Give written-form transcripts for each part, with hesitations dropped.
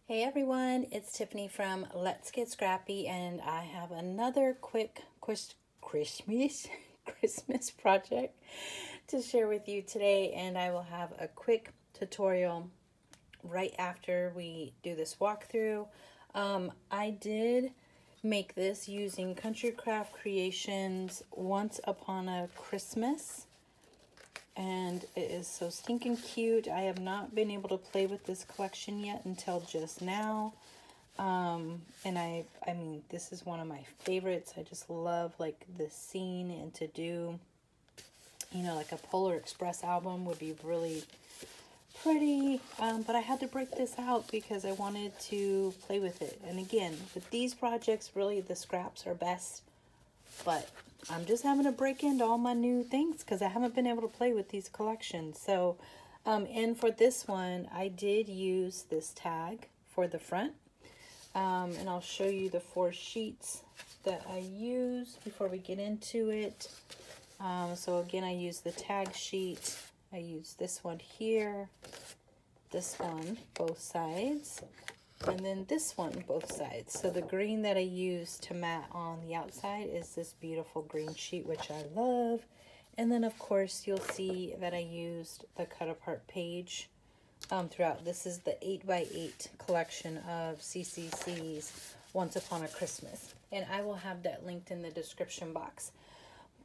Hey everyone, it's Tiffany from Let's Get Scrappy, and I have another quick Christmas project to share with you today, and I will have a quick tutorial right after we do this walkthrough. I did make this using Country Craft Creations Once Upon a Christmas, and it is so stinking cute. I have not been able to play with this collection yet until just now. And I mean, this is one of my favorites. I just love like the scene, and to do, you know, like a Polar Express album would be really pretty. But I had to break this out because I wanted to play with it. And again, with these projects, really the scraps are best, but I'm just having to break into all my new things because I haven't been able to play with these collections. So, and for this one, I did use this tag for the front. And I'll show you the 4 sheets that I used before we get into it. So again, I used the tag sheet. I used this one here, this one, both sides, and then this one, both sides. So the green that I used to mat on the outside is this beautiful green sheet, which I love. And then of course you'll see that I used the cut apart page throughout. This is the 8x8 collection of CCC's Once Upon a Christmas. And I will have that linked in the description box.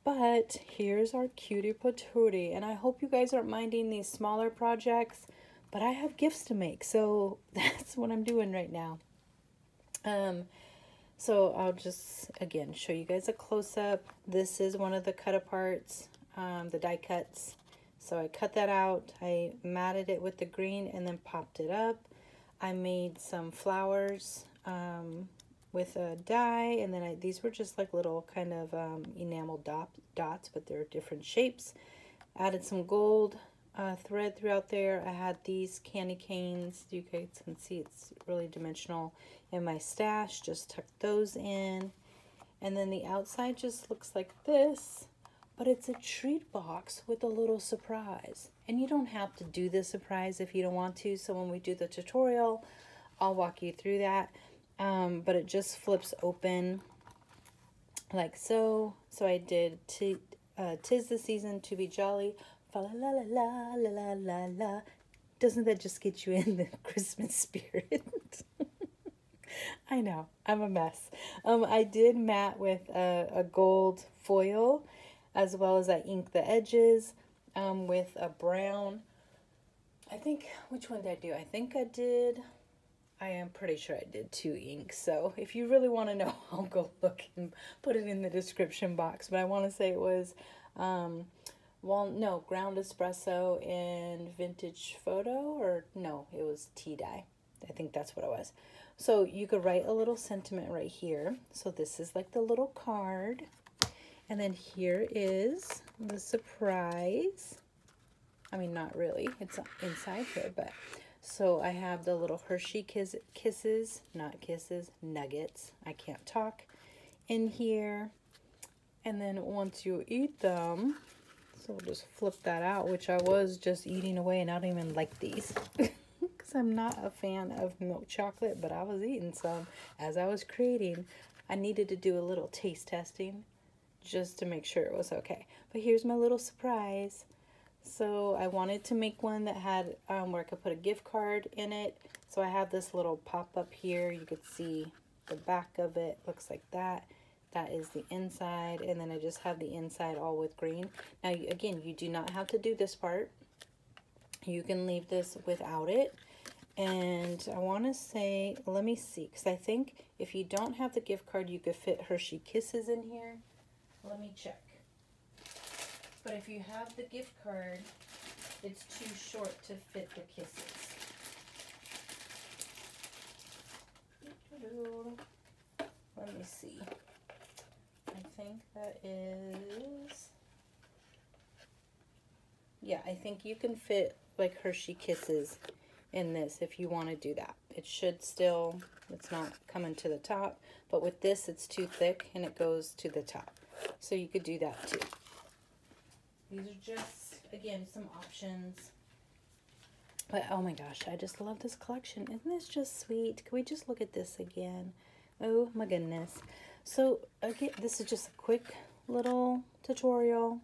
But here's our cutie patootie. And I hope you guys aren't minding these smaller projects, but I have gifts to make, so that's what I'm doing right now. So I'll just, again, show you guys a close-up. This is one of the cut-aparts, the die cuts. So I cut that out, I matted it with the green, and then popped it up. I made some flowers with a die, and then these were just like little kind of enamel dots, but they're different shapes. Added some gold thread throughout there. I had these candy canes. You guys can see it's really dimensional in my stash. Just tucked those in. And then the outside just looks like this, but it's a treat box with a little surprise. And you don't have to do the surprise if you don't want to. So when we do the tutorial, I'll walk you through that. But it just flips open like so. So I did 'Tis the Season to Be Jolly. Fa la la la la la la la. Doesn't that just get you in the Christmas spirit? I know, I'm a mess. I did mat with a gold foil, as well as I inked the edges with a brown. I think, which one did I do? I am pretty sure I did 2 inks. So if you really want to know, I'll go look and put it in the description box. But I want to say it was ground espresso and vintage photo, or no, it was tea dye. I think that's what it was. So you could write a little sentiment right here. So this is like the little card, and then here is the surprise. I mean, not really, it's inside here, but so I have the little Hershey nuggets, I can't talk, in here. And then once you eat them, so we'll just flip that out, which I was just eating away, and I don't even like these because I'm not a fan of milk chocolate, but I was eating some as I was creating. I needed to do a little taste testing just to make sure it was okay. But here's my little surprise. So I wanted to make one that had where I could put a gift card in it. So I have this little pop-up here. You could see the back of it. Looks like that. That is the inside, and then I just have the inside all with green. Now, again, you do not have to do this part. You can leave this without it. And I want to say, let me see, because I think if you don't have the gift card, you could fit Hershey Kisses in here. Let me check. But if you have the gift card, it's too short to fit the kisses. Let me see. I think that is, yeah, I think you can fit like Hershey Kisses in this if you want to do that. It should still, it's not coming to the top, but with this it's too thick and it goes to the top. So you could do that too. These are just, again, some options. But oh my gosh, I just love this collection. Isn't this just sweet? Can we just look at this again? Oh my goodness. So again, this is just a quick little tutorial.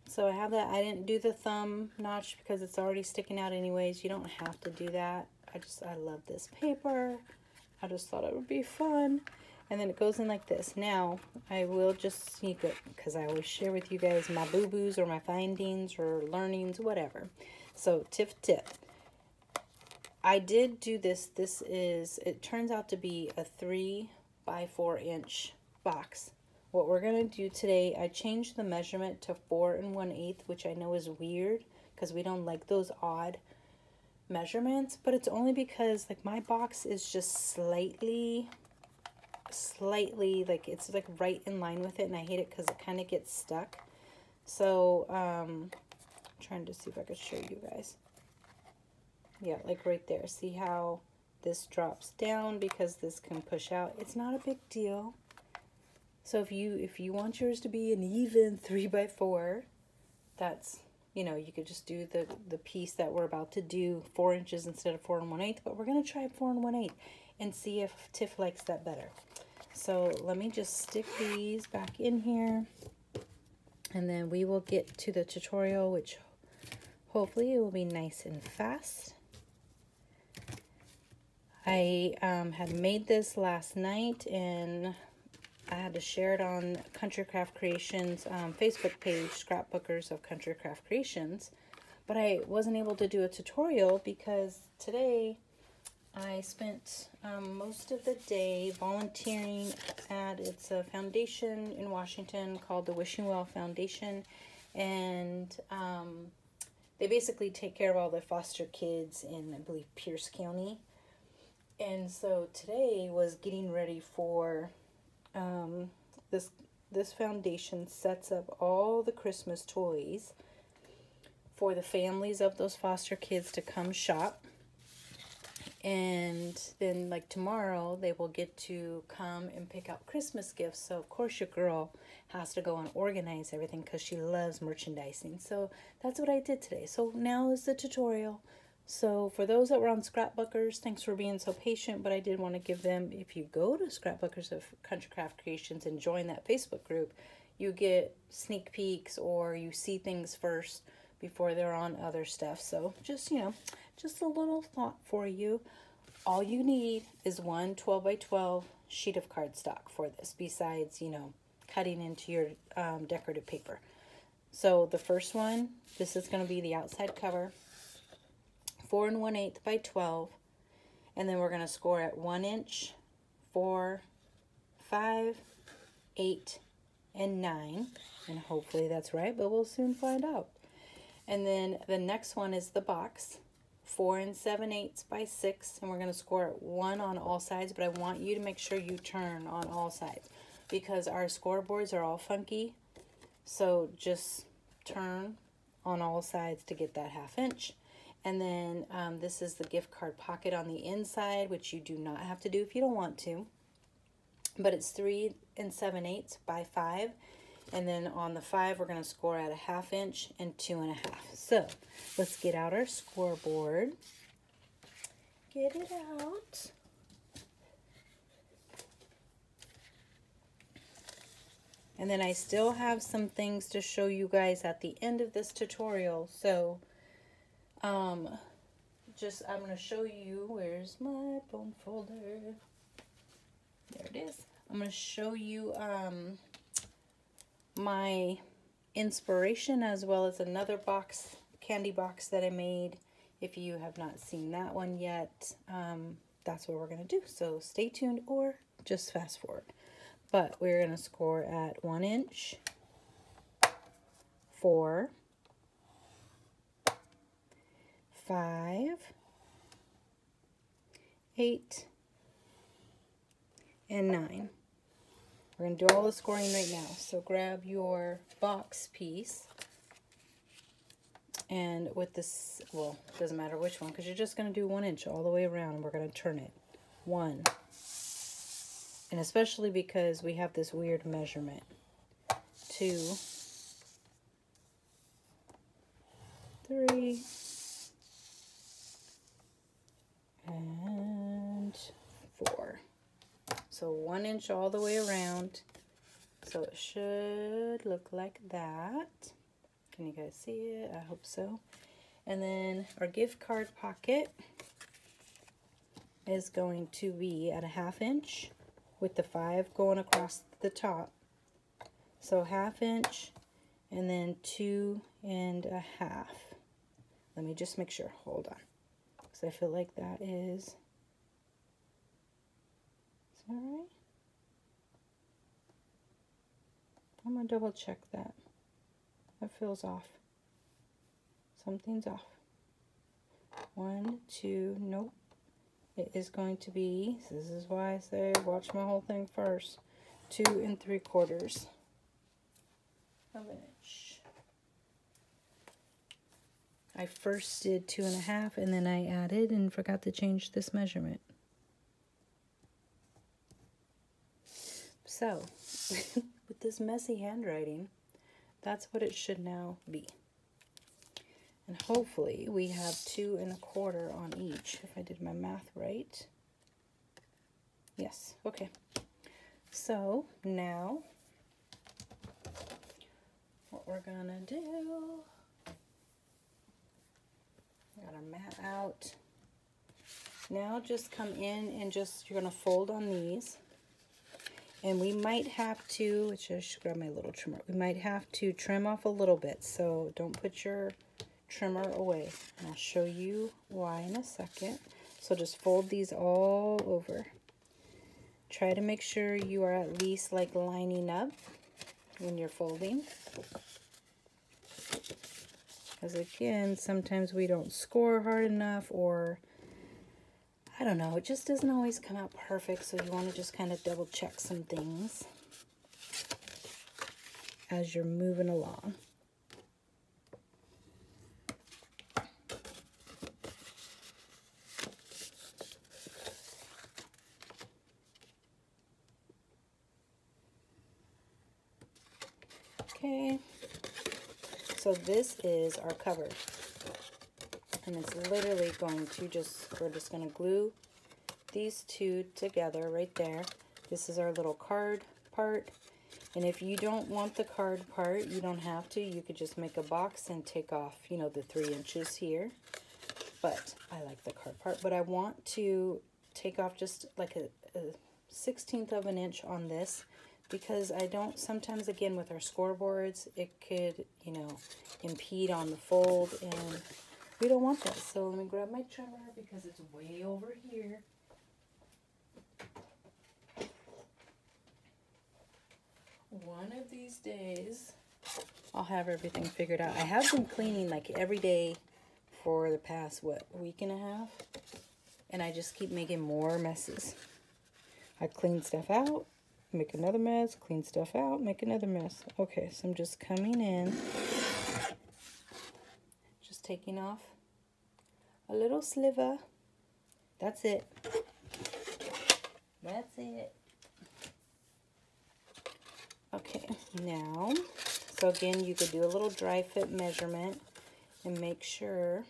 So I have that. I didn't do the thumb notch because it's already sticking out anyways. You don't have to do that. I love this paper. I just thought it would be fun. And then it goes in like this. Now, I will just sneak it because I always share with you guys my boo-boos or my findings or learnings, whatever. So, tip. I did do this. It turns out to be a 3 by 4 inch box. What we're going to do today, I changed the measurement to 4 1/8, which I know is weird because we don't like those odd measurements, but it's only because like my box is just slightly like it's like right in line with it, and I hate it because it kind of gets stuck. So I'm trying to see if I could show you guys. Yeah, like right there. See how this drops down because this can push out. It's not a big deal. So if you want yours to be an even 3 by 4, that's, you know, you could just do the piece that we're about to do 4 inches instead of 4 1/8, but we're going to try 4 1/8 and see if Tiff likes that better. So let me just stick these back in here, and then we will get to the tutorial, which hopefully it will be nice and fast. I had made this last night, and I had to share it on Country Craft Creations Facebook page, Scrapbookers of Country Craft Creations, but I wasn't able to do a tutorial because today I spent most of the day volunteering at a foundation in Washington called the Wishing Well Foundation, and they basically take care of all the foster kids in, I believe, Pierce County. And so today was getting ready for this foundation sets up all the Christmas toys for the families of those foster kids to come shop. And then like tomorrow they will get to come and pick out Christmas gifts. So of course your girl has to go and organize everything because she loves merchandising. So that's what I did today. So now is the tutorial. So for those that were on Scrapbookers, thanks for being so patient, but I did want to give them, if you go to Scrapbookers of Country Craft Creations and join that Facebook group, you get sneak peeks or you see things first before they're on other stuff. So just, you know, just a little thought for you. All you need is one 12 by 12 sheet of cardstock for this, besides, you know, cutting into your decorative paper. So the first one, this is going to be the outside cover, 4 1/8 by 12, and then we're going to score at 1 inch, 4, 5, 8, and 9, and hopefully that's right, but we'll soon find out. And then the next one is the box, 4 7/8 by 6, and we're going to score at 1 on all sides, but I want you to make sure you turn on all sides because our scoreboards are all funky, so just turn on all sides to get that 1/2 inch. And then this is the gift card pocket on the inside, which you do not have to do if you don't want to. But it's 3 7/8 by 5. And then on the 5, we're going to score at a 1/2 inch and 2 1/2. So let's get out our scoreboard. Get it out. And then I still have some things to show you guys at the end of this tutorial. So I'm going to show you, where's my bone folder? There it is. I'm going to show you my inspiration as well as another box, candy box that I made. If you have not seen that one yet, that's what we're going to do. So stay tuned or just fast forward. But we're going to score at 1 inch, 4, 5, 8, and 9. We're going to do all the scoring right now. So grab your box piece. And with this, well, it doesn't matter which one because you're just going to do 1 inch all the way around. And we're going to turn it. 1. And especially because we have this weird measurement. 2, 3, So 1 inch all the way around. So it should look like that. Can you guys see it? I hope so. And then our gift card pocket is going to be at a 1/2 inch with the 5 going across the top. So 1/2 inch and then 2 1/2. Let me just make sure. Hold on. Because I feel like that is that right? I'm going to double check that. That feels off. Something's off. 1, 2, nope. It is going to be, this is why I say watch my whole thing first, 2 3/4 of an inch. I first did 2 1/2 and then I added and forgot to change this measurement. So, with this messy handwriting, that's what it should now be. And hopefully we have 2 1/4 on each, if I did my math right. Yes, okay. So now what we're gonna do, got our mat out. Now just come in and you're gonna fold on these. And we might have to, which I should grab my little trimmer, we might have to trim off a little bit, so don't put your trimmer away. And I'll show you why in a second. So just fold these all over. Try to make sure you are at least like lining up when you're folding. Because again, sometimes we don't score hard enough, or I don't know, it just doesn't always come out perfect, so you want to just kind of double check some things as you're moving along. Okay, so this is our cover. And it's literally going to we're just going to glue these two together right there. This is our little card part. And if you don't want the card part, you don't have to. You could just make a box and take off, you know, the 3 inches here. But I like the card part. But I want to take off just like a 1/16 of an inch on this, because I don't, sometimes again with our scoreboards, it could, you know, impede on the fold, and we don't want that. So let me grab my trimmer because it's way over here. One of these days, I'll have everything figured out. I have been cleaning like every day for the past, what, week and a half? And I just keep making more messes. I clean stuff out, make another mess, clean stuff out, make another mess. Okay, so I'm just coming in, just taking off a little sliver. That's it. That's it. Okay, now, so again, you could do a little dry fit measurement and make sure,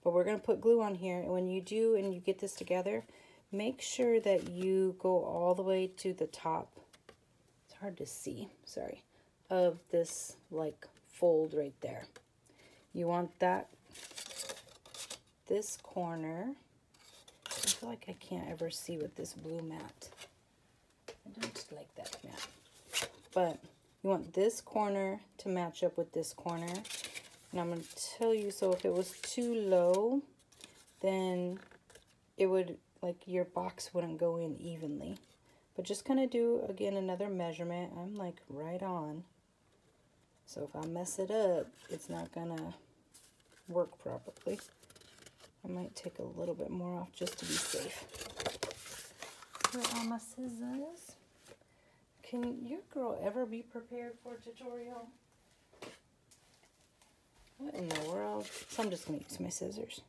but we're going to put glue on here, and when you do and you get this together, make sure that you go all the way to the top, it's hard to see, sorry, of this like fold right there. You want that, this corner, I feel like I can't ever see with this blue mat. I don't like that mat. But you want this corner to match up with this corner. And I'm going to tell you, so if it was too low, then it would, like, your box wouldn't go in evenly. But just kind of do, again, another measurement. I'm, like, right on. So if I mess it up, it's not going to work properly. I might take a little bit more off just to be safe. Where are my scissors? Can your girl ever be prepared for a tutorial? What in the world? So I'm just going to use my scissors.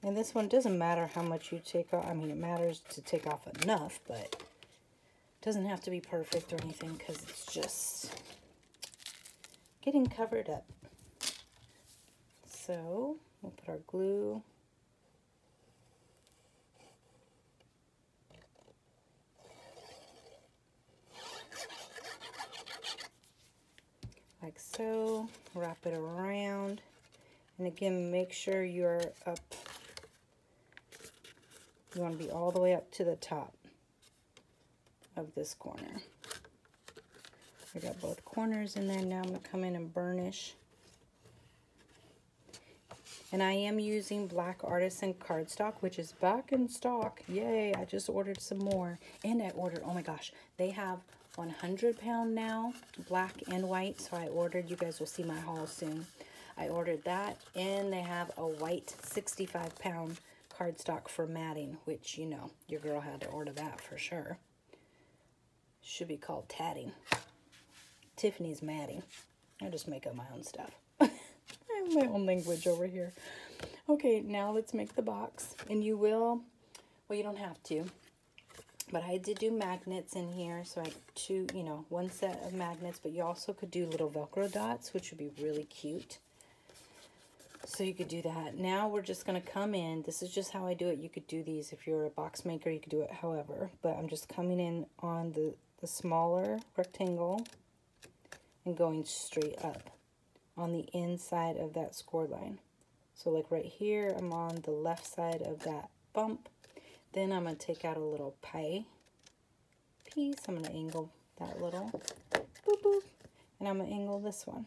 And this one doesn't matter how much you take off. I mean, it matters to take off enough, but it doesn't have to be perfect or anything, because it's just getting covered up. So we'll put our glue. so. Wrap it around. And again, make sure you're up. You want to be all the way up to the top of this corner. I got both corners in there. Now I'm going to come in and burnish. And I am using Black Artisan cardstock, which is back in stock. Yay, I just ordered some more. And I ordered, oh my gosh, they have 100-pound now, black and white. So I ordered, you guys will see my haul soon. I ordered that, and they have a white 65-pound cardstock for matting, which, you know, your girl had to order that for sure. Should be called tatting. Tiffany's matting. I just make up my own stuff. I have my own language over here. Okay, now let's make the box. And you will, well, you don't have to, but I did do magnets in here. So I had two, you know, one set of magnets, but you also could do little Velcro dots, which would be really cute. So you could do that. Now we're just going to come in. This is just how I do it. You could do these if you're a box maker. You could do it however. But I'm just coming in on the smaller rectangle and going straight up on the inside of that score line. So like right here, I'm on the left side of that bump. Then I'm going to take out a little pie piece. I'm going to angle that little boop boop. And I'm going to angle this one.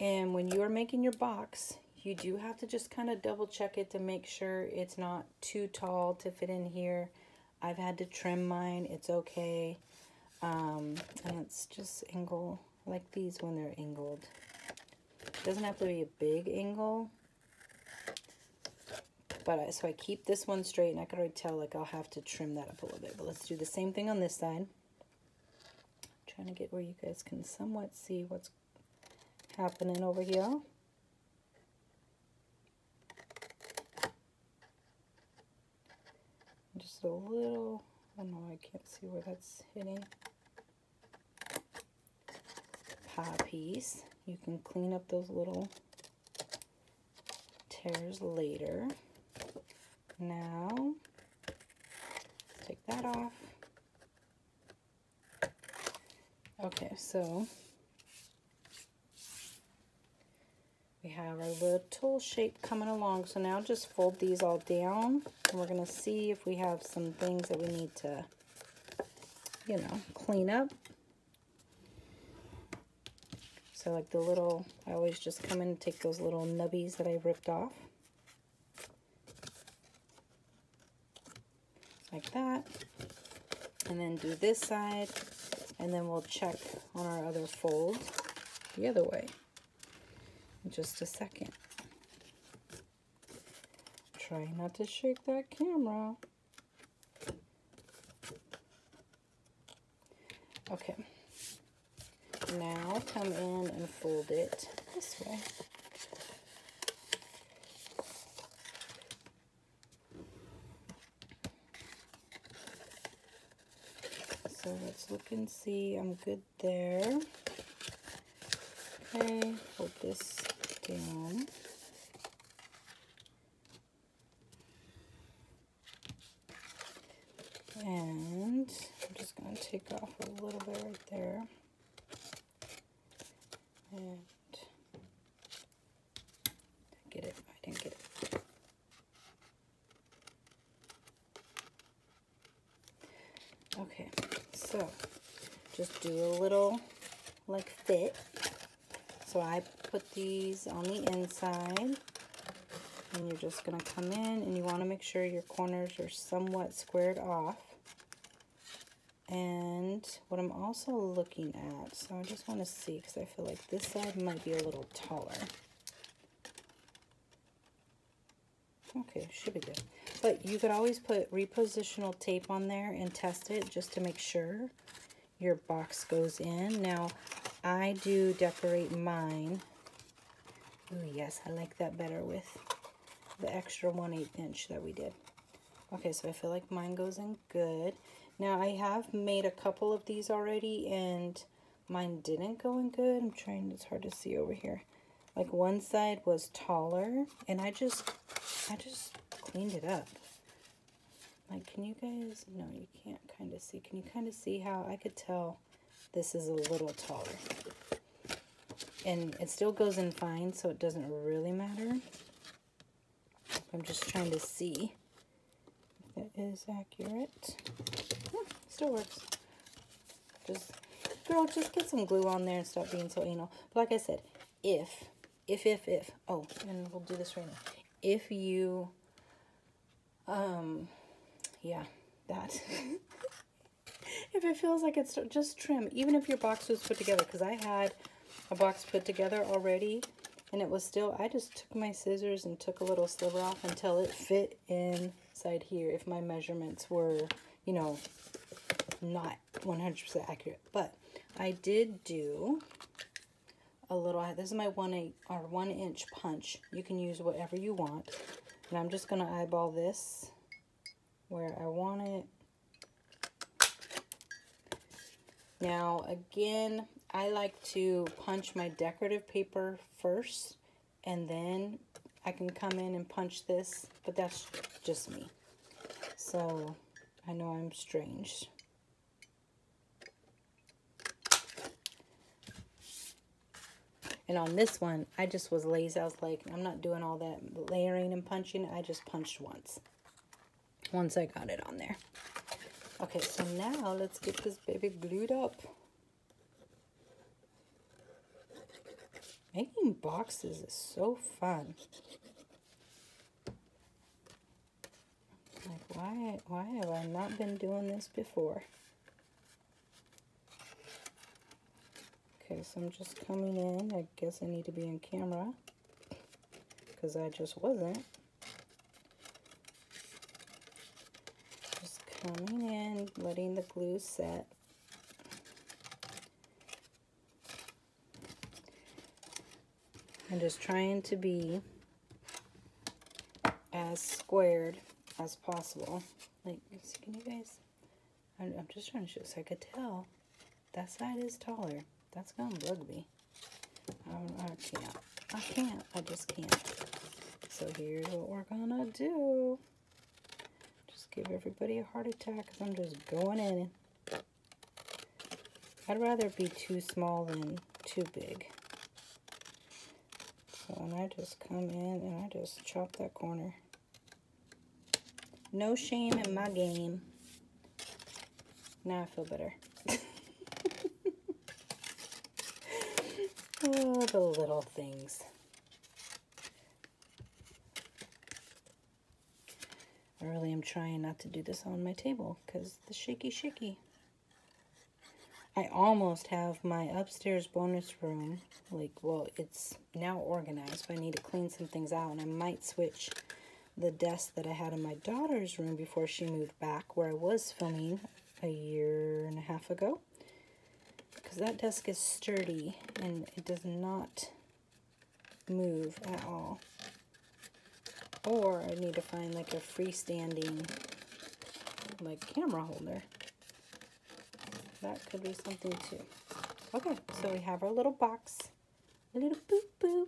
And when you are making your box, you do have to just kind of double check it to make sure it's not too tall to fit in here. I've had to trim mine. It's okay. And let's just angle like these when they're angled. It doesn't have to be a big angle. But so I keep this one straight, and I can already tell like I'll have to trim that up a little bit. But let's do the same thing on this side. I'm trying to get where you guys can somewhat see what's happening over here. Just a little, oh no, I can't see where that's hitting. Pie piece. You can clean up those little tears later. Now, take that off. Okay, so we have our little shape coming along. So now just fold these all down, and we're going to see if we have some things that we need to, you know, clean up. So like the little, I always just come in and take those little nubbies that I ripped off. Like that. And then do this side, and then we'll check on our other fold the other way in just a second. Try not to shake that camera. Okay. Now come in and fold it this way. So let's look and see. I'm good there. Okay, hold this down. And I'm just going to take off a little bit right there. And get it. I didn't get it. Okay, so just do a little like fit. So I put these on the inside, and you're just going to come in, and you want to make sure your corners are somewhat squared off. And what I'm also looking at, so I just want to see, because I feel like this side might be a little taller. Okay, should be good. But you could always put repositional tape on there and test it just to make sure your box goes in. Now, I do decorate mine. Oh yes, I like that better with the extra 1/8 inch that we did. Okay, so I feel like mine goes in good. Now, I have made a couple of these already, and mine didn't go in good. I'm trying, it's hard to see over here. Like one side was taller, and I just cleaned it up. Like, can you guys, no, you can't kind of see. Can you kind of see how I could tell this is a little taller. And it still goes in fine, so it doesn't really matter. I'm just trying to see if that is accurate. Still works. Girl, just get some glue on there and stop being so anal. But like I said, if, oh, and we'll do this right now. If you, yeah, that. If it feels like it's, just trim. Even if your box was put together, because I had a box put together already, and it was still, I just took my scissors and took a little sliver off until it fit inside here, if my measurements were, you know, not 100% accurate. But I did do a little, this is my 1 inch punch. You can use whatever you want. And I'm just going to eyeball this where I want it. Now, again, I like to punch my decorative paper first, and then I can come in and punch this, but that's just me. So, I know I'm strange. And on this one, I just was lazy. I was like, I'm not doing all that layering and punching. I just punched once I got it on there. Okay, so now let's get this baby glued up. Making boxes is so fun. Like, why have I not been doing this before? Okay, so I'm just coming in. I guess I need to be in camera because I just wasn't. Just coming in, letting the glue set. I'm just trying to be as squared as possible. Like, can you guys? I'm just trying to show so I could tell. That side is taller. That's gonna bug me. I can't. I just can't. So here's what we're gonna do. Just give everybody a heart attack because I'm just going in. I'd rather be too small than too big. So and I just come in and I just chop that corner. No shame in my game. Now I feel better. Oh, the little things. I really am trying not to do this on my table because the shaky. I almost have my upstairs bonus room, like, well, it's now organized, but I need to clean some things out, and I might switch the desk that I had in my daughter's room before she moved back, where I was filming a year and a half ago. Because that desk is sturdy and it does not move at all. Or I need to find like a freestanding like camera holder. That could be something too. Okay, so we have our little box. A little boop boop.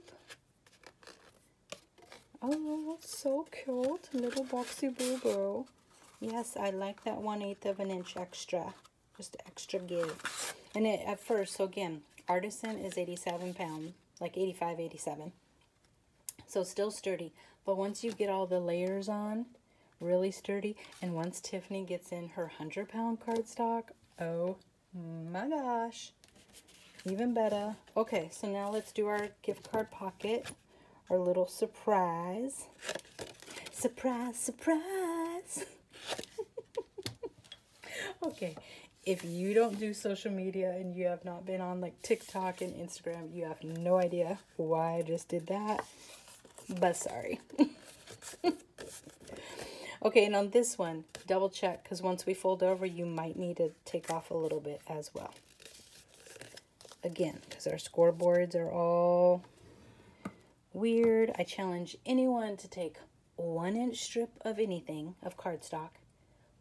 Oh, that's so cute. Little boxy boo boo. Yes, I like that 1/8 of an inch extra. Just extra give. And it, at first, so again, Artisan is 87 pounds, like 85, 87. So still sturdy. But once you get all the layers on, really sturdy. And once Tiffany gets in her 100-pound cardstock, oh my gosh, even better. Okay, so now let's do our gift card pocket, our little surprise. Surprise, surprise. Okay. If you don't do social media and you have not been on like TikTok and Instagram, you have no idea why I just did that. But sorry. Okay, and on this one, double check because once we fold over, you might need to take off a little bit as well. Again, because our scoreboards are all weird. I challenge anyone to take 1-inch strip of anything, of cardstock,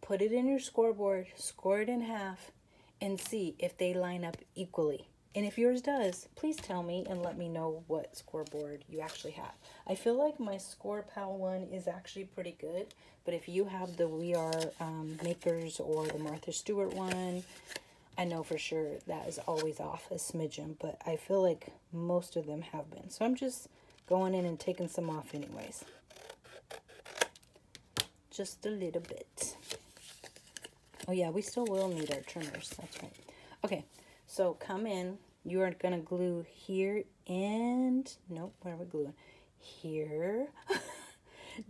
put it in your scoreboard, score it in half, and see if they line up equally. And if yours does, please tell me and let me know what scoreboard you actually have. I feel like my Scor-Pal one is actually pretty good, but if you have the We Are Makers or the Martha Stewart one, I know for sure that is always off a smidgen, but I feel like most of them have been. So I'm just going in and taking some off anyways. Just a little bit. Oh yeah, we still will need our trimmers. That's right. Okay, so come in. You are going to glue here and... Nope, where are we gluing? Here.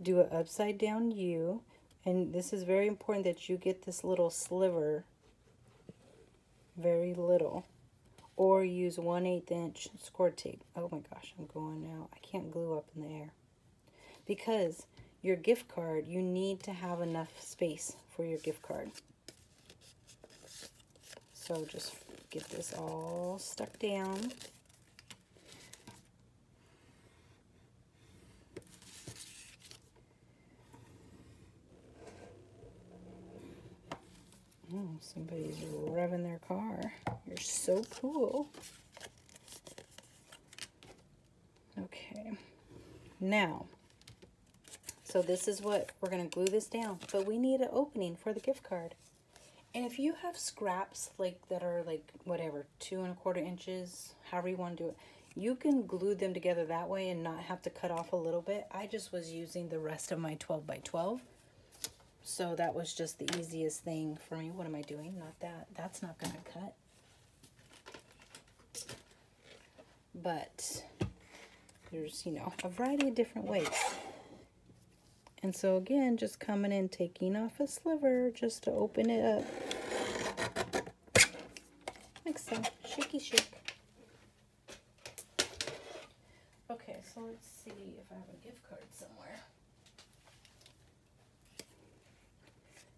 Do an upside down U. And this is very important that you get this little sliver. Very little. Or use 1/8 inch score tape. Oh my gosh, I'm going now. I can't glue up in the air. Because your gift card, you need to have enough space for your gift card. So just get this all stuck down. Oh, somebody's revving their car. You're so cool. Okay. Now, so this is what we're going to glue this down. But we need an opening for the gift card. And if you have scraps like that are like whatever 2 1/4 inches, however you want to do it, you can glue them together that way and not have to cut off a little bit. I just was using the rest of my 12 by 12, so that was just the easiest thing for me. What am I doing? Not that. That's not gonna cut. But there's, you know, a variety of different ways. And so again, just coming in, taking off a sliver just to open it up. Like so. Shaky shake. Okay, so let's see if I have a gift card somewhere.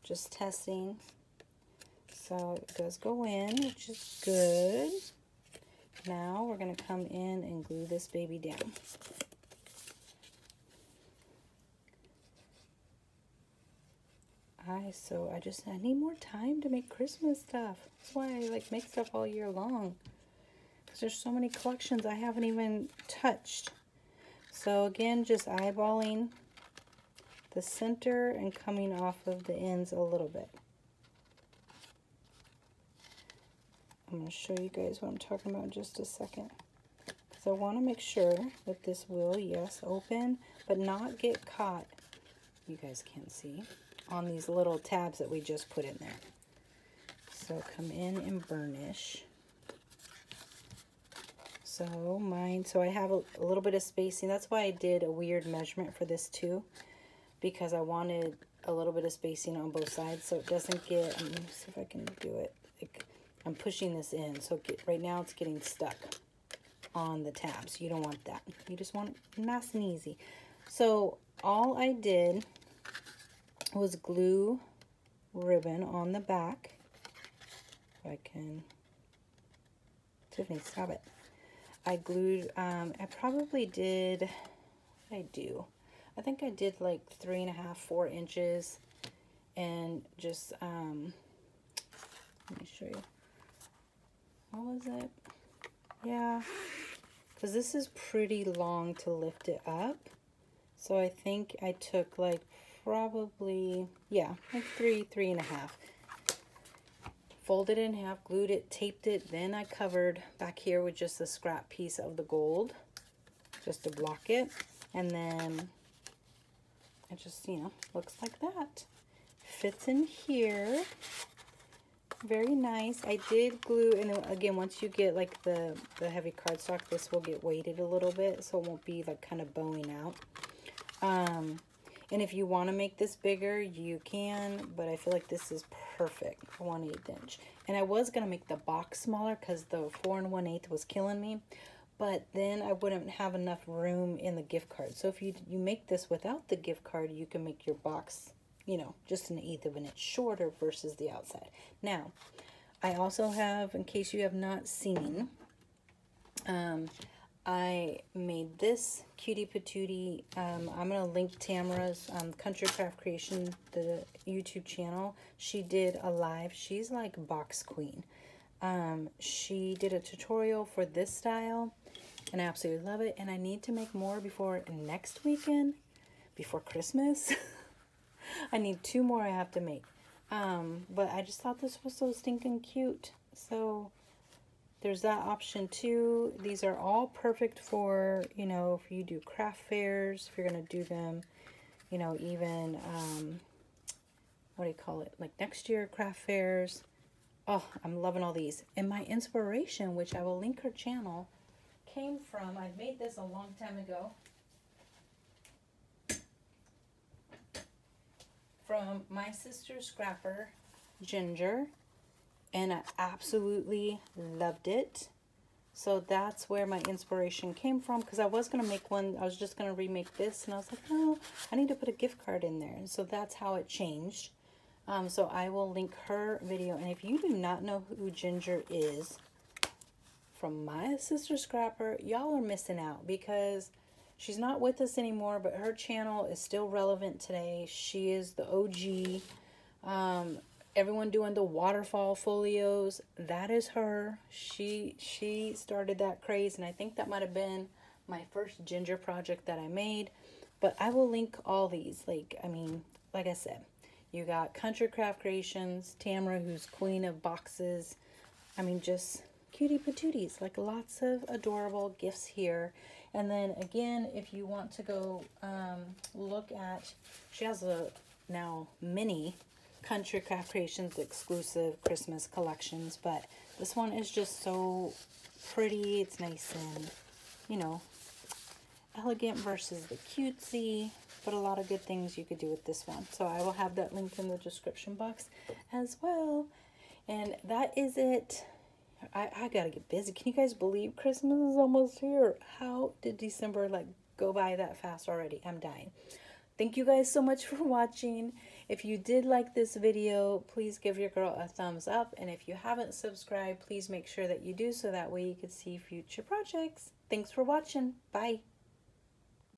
Just testing. So it does go in, which is good. Now we're going to come in and glue this baby down. I need more time to make Christmas stuff. That's why I like make stuff all year long. Because there's so many collections I haven't even touched. So again, just eyeballing the center and coming off of the ends a little bit. I'm going to show you guys what I'm talking about in just a second. Because I want to make sure that this will, yes, open, but not get caught. You guys can't see. On these little tabs that we just put in there. So come in and burnish. So I have a little bit of spacing. That's why I did a weird measurement for this too, because I wanted a little bit of spacing on both sides so it doesn't get, let me see if I can do it. I'm pushing this in, so right now it's getting stuck on the tabs. You don't want that. You just want it nice and easy. So all I did was glue ribbon on the back. If I can, Tiffany, stop it. I glued, I probably did, what did I do? I think I did like 3.5, 4 inches, and just, let me show you. What was it? Yeah, because this is pretty long to lift it up. So I think I took like probably, yeah, like 3.5. Folded it in half, glued it, taped it, then I covered back here with just a scrap piece of the gold just to block it, and then it just, you know, looks like that. Fits in here. Very nice. I did glue, and again, once you get like the heavy cardstock, this will get weighted a little bit, so it won't be like kind of bowing out. And if you want to make this bigger, you can, but I feel like this is perfect, 1/8 inch. And I was going to make the box smaller because the 4 1/8 was killing me, but then I wouldn't have enough room in the gift card. So if you make this without the gift card, you can make your box, you know, just 1/8 of an inch shorter versus the outside. Now, I also have, in case you have not seen, I made this cutie patootie. I'm going to link Tamara's Country Craft Creation, the YouTube channel. She did a live. She's like box queen. She did a tutorial for this style, and I absolutely love it. And I need to make more before next weekend, before Christmas. I need 2 more I have to make. But I just thought this was so stinking cute. So there's that option too. These are all perfect for, you know, if you do craft fairs, if you're going to do them, you know, even, what do you call it? Like next year craft fairs. Oh, I'm loving all these. And my inspiration, which I will link her channel, came from, I made this a long time ago, from my sister Scrapper, Ginger. And I absolutely loved it. So that's where my inspiration came from, because I was going to make one. I was just going to remake this, and I was like, no, I need to put a gift card in there. And so that's how it changed. So I will link her video. And if you do not know who Ginger is from my sister Scrapper, y'all are missing out, because she's not with us anymore, but her channel is still relevant today. She is the OG. Everyone doing the waterfall folios, that is her. She started that craze, and I think that might have been my first Ginger project that I made. But I will link all these. Like, I mean, like I said, you got Country Craft Creations, Tamara, who's queen of boxes. I mean, just cutie patooties, like lots of adorable gifts here. And then again, if you want to go look at, she has a now mini Country Craft Creations exclusive Christmas collections, but this one is just so pretty. It's nice and, you know, elegant versus the cutesy, but a lot of good things you could do with this one. So I will have that link in the description box as well. And that is it. I gotta get busy. Can you guys believe Christmas is almost here? How did December like go by that fast already? I'm dying. Thank you guys so much for watching. If you did like this video, please give your girl a thumbs up. And if you haven't subscribed, please make sure that you do, so that way you can see future projects. Thanks for watching. Bye.